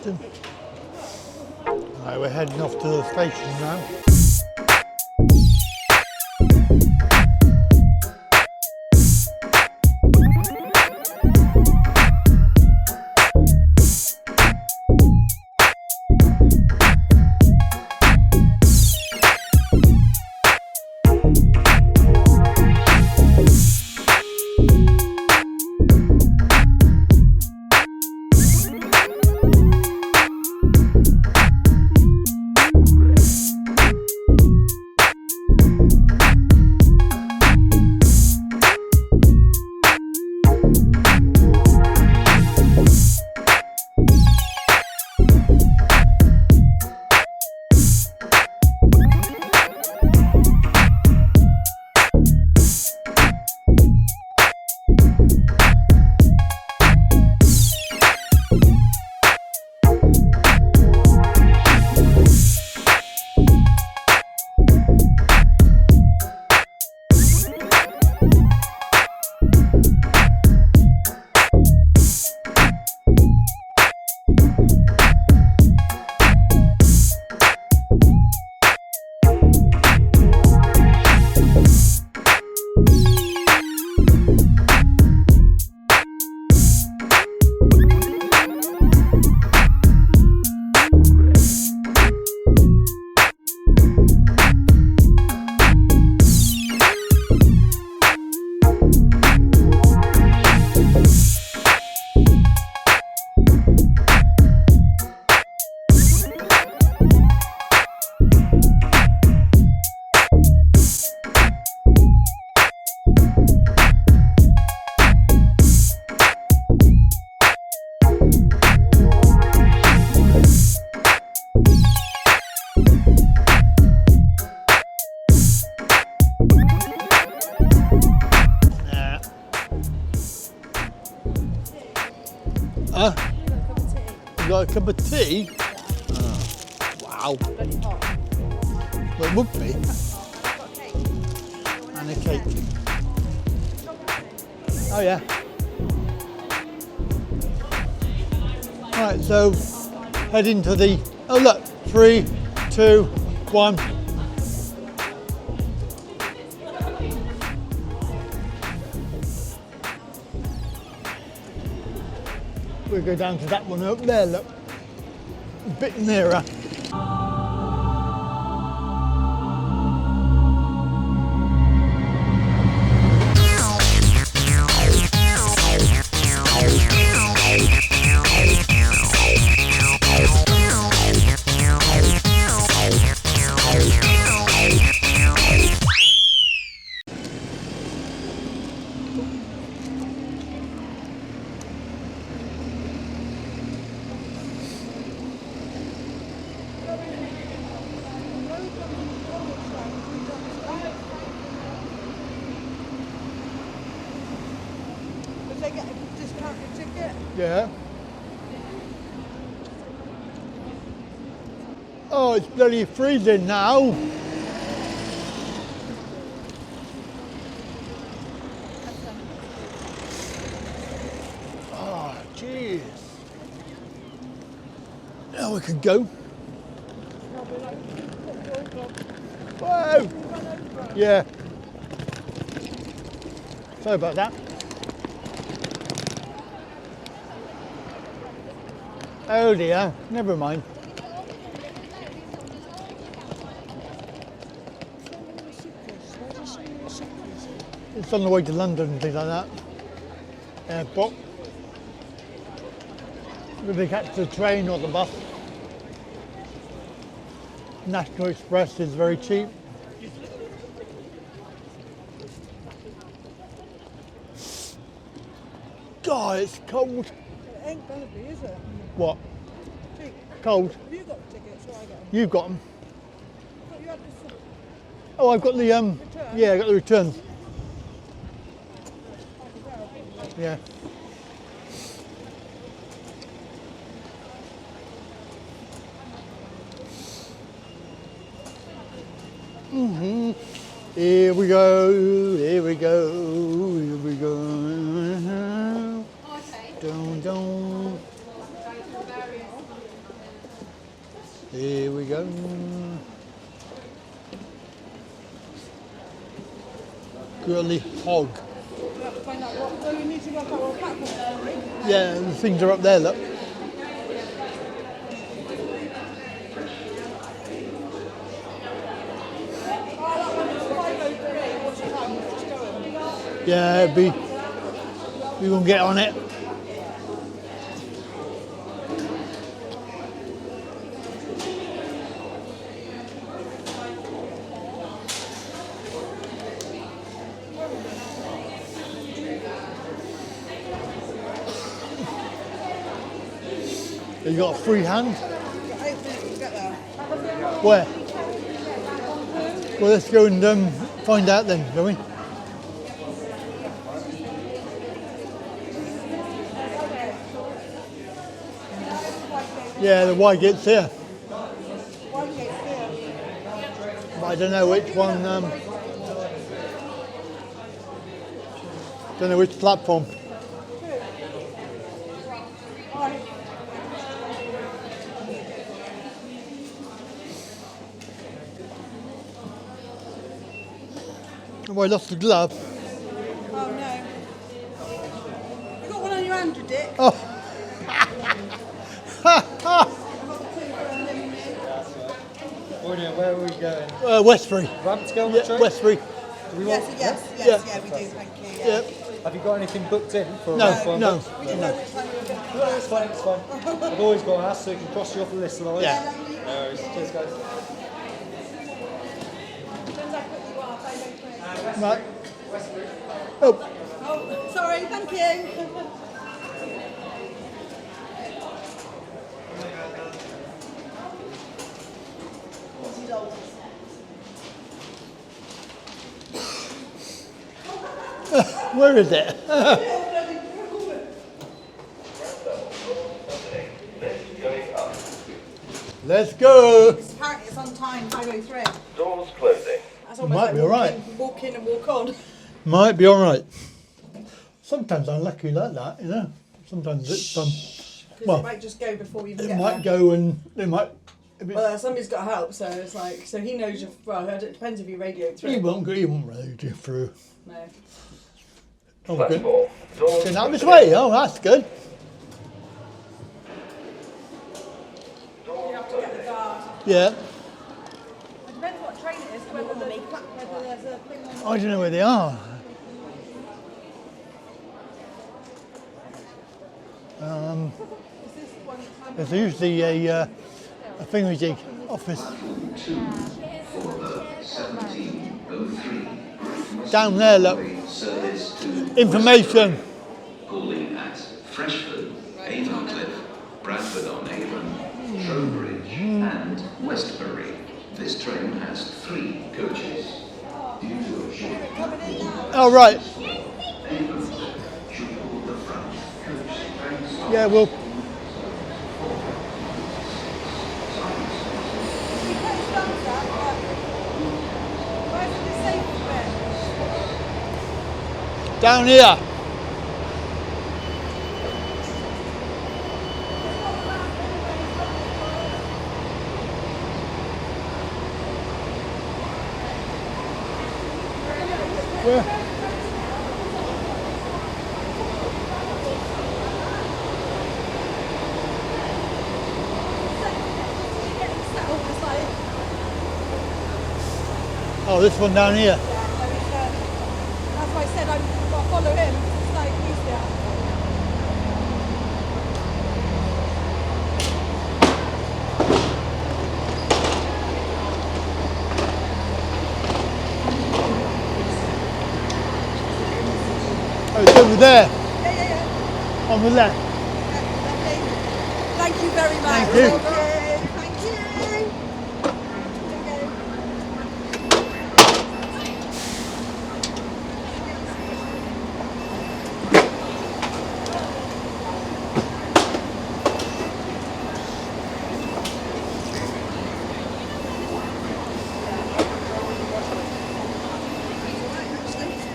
Western. Right, we're heading off to the station now. You got a cup of tea? Oh, wow. Bloody hot. Well, it would be. And a cake. Oh yeah. Right, so heading to the, oh look, 3, 2, 1. We'll go down to that one up there, look. A bit nearer. They get a discounted ticket. Yeah. Oh, it's bloody freezing now. Oh, jeez. Now we can go. Whoa! Yeah. Sorry about that. Oh dear, never mind. It's on the way to London and things like that. Airport. If we catch the train or the bus. National Express is very cheap. God, it's cold. It ain't gonna be, is it? What? Ticket. Cold? Have you got tickets or I got them? You've got them. I thought you had this. Oh, I've got the Return? yeah, I got the returns. Yeah. Here we go, here we go, here we go. Okay. Don't. Girly hog. We have to find out what. So we need to work out what platform it's on. Yeah, the things are up there, look. Oh, that one is 5:03. What's the time? It's going. Yeah, we won't get on it. You got a free hand? We've got 8 minutes to get there. Where? Well, let's go and find out then, shall we? Yeah, the Whitegate's here. Whitegate's here. But I don't know which one. Don't know which platform. Right. Oh, I lost the glove. Oh no. You got one on your hand, you dick. Oh. Morning, where are we going? Westbury. Ramsgate on the Yeah, train? Westbury. Do we Yes, want, yeah, we do, thank you. Yeah. Yeah. Have you got anything booked in for No, around 5 no. months? We didn't know which time we were going to No, it's fine, it's fine. I've always got to ask so you can cross you off the list otherwise. Yeah. No worries. Cheers, guys. Depends how quick you are, 5:03. Right. Oh, Oh, sorry, thank you. where is it? Let's go. Apparently it's on time, 5:03. Doors closing. That's Might almost like be all right. walk in and walk on. Might be all right. Sometimes I'm lucky like that, you know. Sometimes it's Because well, it might just go before we even it get might there. go and it might. If it's, Well, somebody's got help, so it's like, so he knows you're, well, it depends if you radio through. he won't go. He won't really do through. No. Oh, good. Platform. Doors Going out this closing. way. Oh, that's good. You have to get the guard. Yeah. It depends what train it is, whether there's a thing on. I don't know where they are. Is this one time? There's usually a thingamajig office down there. Look, information. Calling at Freshford, Avon Bradford on Avon, Trowbridge and Westbury. This train has 3 coaches. Due to a short Oh right. Avon should call the front coach train stop. Yeah, well, You put his thumbs up, but where's the disabled bit? down here. Where? Oh, this one down here. That's why I said I've got to follow him. It's like easier. Oh, it's over there Yeah. on the left. Lovely. Thank you very much. Thank you. Thank you. There you go.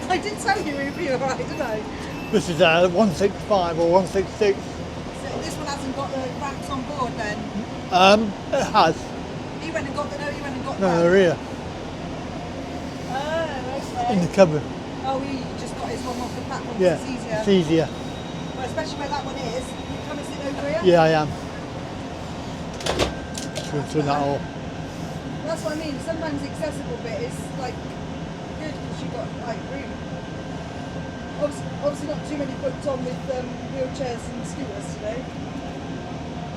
I did tell you we'd be alright, didn't I? This is 165 or 166. So this one hasn't got the ramps on board then. It has. He went and got them. No, you went and got No, them. they're here Oh, okay. in the cupboard. Oh, he just got his one off the platform. Yeah, It's easier. it's easier. Well, especially where that one is. You come and sit over here. Yeah, I am. Should turn that off. That's what I mean. Sometimes the accessible bit is like good because you got like room. Obviously not too many booked on with wheelchairs and scooters today.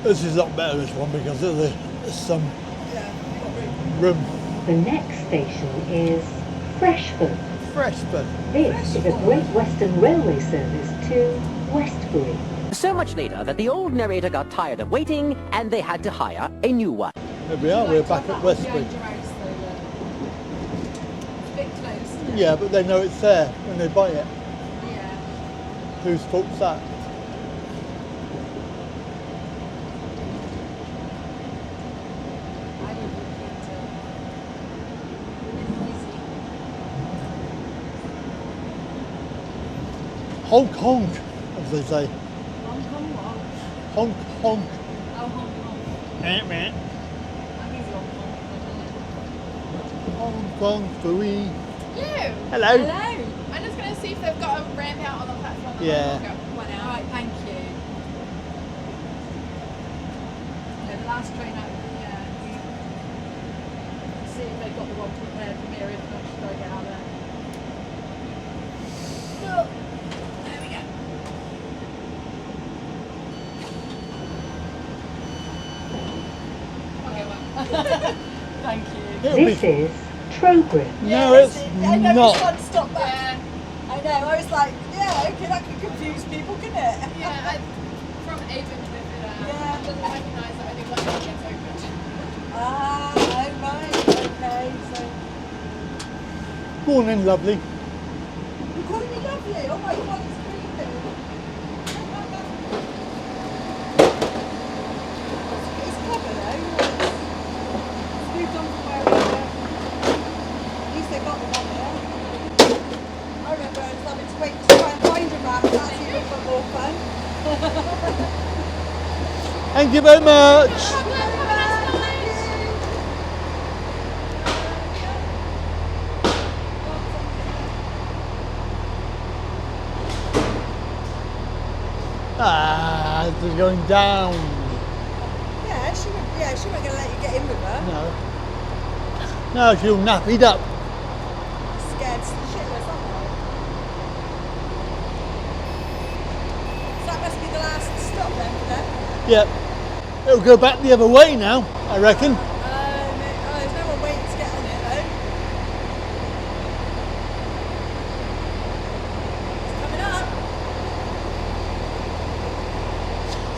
This is a lot better, this one, because there's some Yeah, you got room. room. The next station is Freshford. Freshford. This is a Great Western Railway service to Westbury. So much later that the old narrator got tired of waiting and they had to hire a new one. There we are, we're back at Westbury. It's a bit close. Yeah, but they know it's there when they buy it. Yeah. Whose fault's that? I didn't look Honk honk, as they say. Hong Kong what? Honk honk. Oh, Hong Kong. Eh, meh. I think it's Hong Kong. Hong Kong, Fui. Hello. Hello. Hello. I'm just going to see if they've got a ramp out on the platform. and Yeah. I'll go one out. Alright, thank you. Yeah, the last train out, yeah. See if they've got the one prepared for me, or if not, should I get out there? There we go. Okay, well. Thank you. It'll This be. is Trowbridge. No, it's I know not. which one to stop back. Yeah, I know, I was like, yeah, okay, that could confuse people, couldn't it? yeah. From Avon with it, Yeah. doesn't recognise that I think one gets opened. Ah, oh, right, okay, so. Go on then, lovely. You're calling me lovely? Oh my god, it's creepy. It's clever though. It's moved on from where we were. At least they got them on there. I remember I was having to wait to try and find a ramp. That's even more fun. Thank you very much. Ah, this is going down. Yeah, she wasn't going to let you get in with her. No. No, she'll nappied up. Scared shitless, aren't they? So that must be the last stop then for them. Yep. It'll go back the other way now, I reckon. There's no one waiting to get on it though. It's coming up.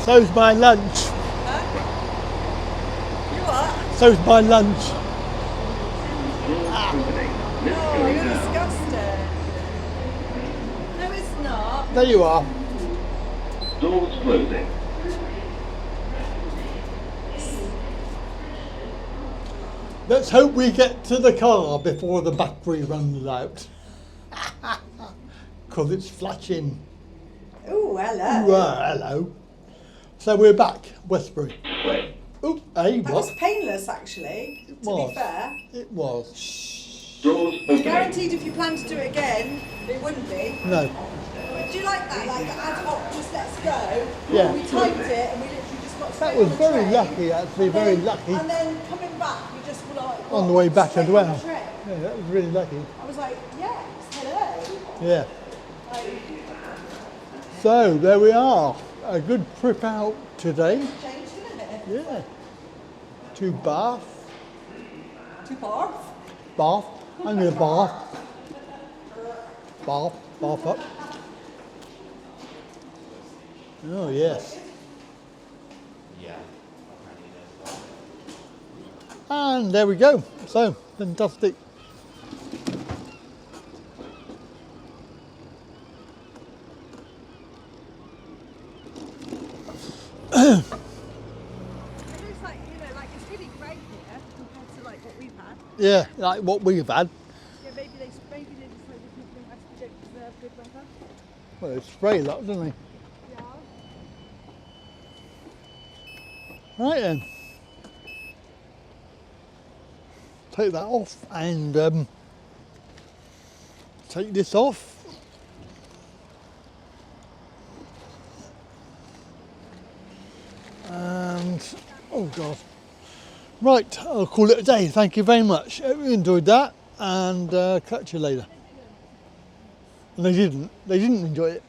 So's my lunch. Huh? You what? So's my lunch. Oh, you're disgusting. No, it's not. There you are. Doors closing. Let's hope we get to the car before the battery runs out. Because it's flashing. Oh, hello. Hello. So we're back, Westbury. Wait. Oh, hey, That what? was painless actually, to was. be fair. It was. Doors opening. Guaranteed if you plan to do it again, it wouldn't be. No. But do you like that? Like ad hoc, just let's go. Yeah. We timed it and we literally just got straight That was on the very train. lucky, actually, And very then- lucky. And then coming back, we just were like, On the way back straight as on well. the train. Yeah, that was really lucky. I was like, yes, hello. Yeah. Like, So there we are. A good trip out today. changed, didn't it? Yeah. To Bath. To Bath. Bath. I'm going to Bath. Bath. Bath up. Oh, yes. And there we go. So, fantastic. It looks like, like it's really great here compared to like what we've had. Yeah, like what we've had. Yeah, maybe they decided people in Westbury don't deserve good weather. Well, they spray a lot, don't they? Yeah. Right then. take that off and take this off. And oh god. Right, I'll call it a day. Thank you very much. Hope you enjoyed that, and catch you later. And they didn't enjoy it.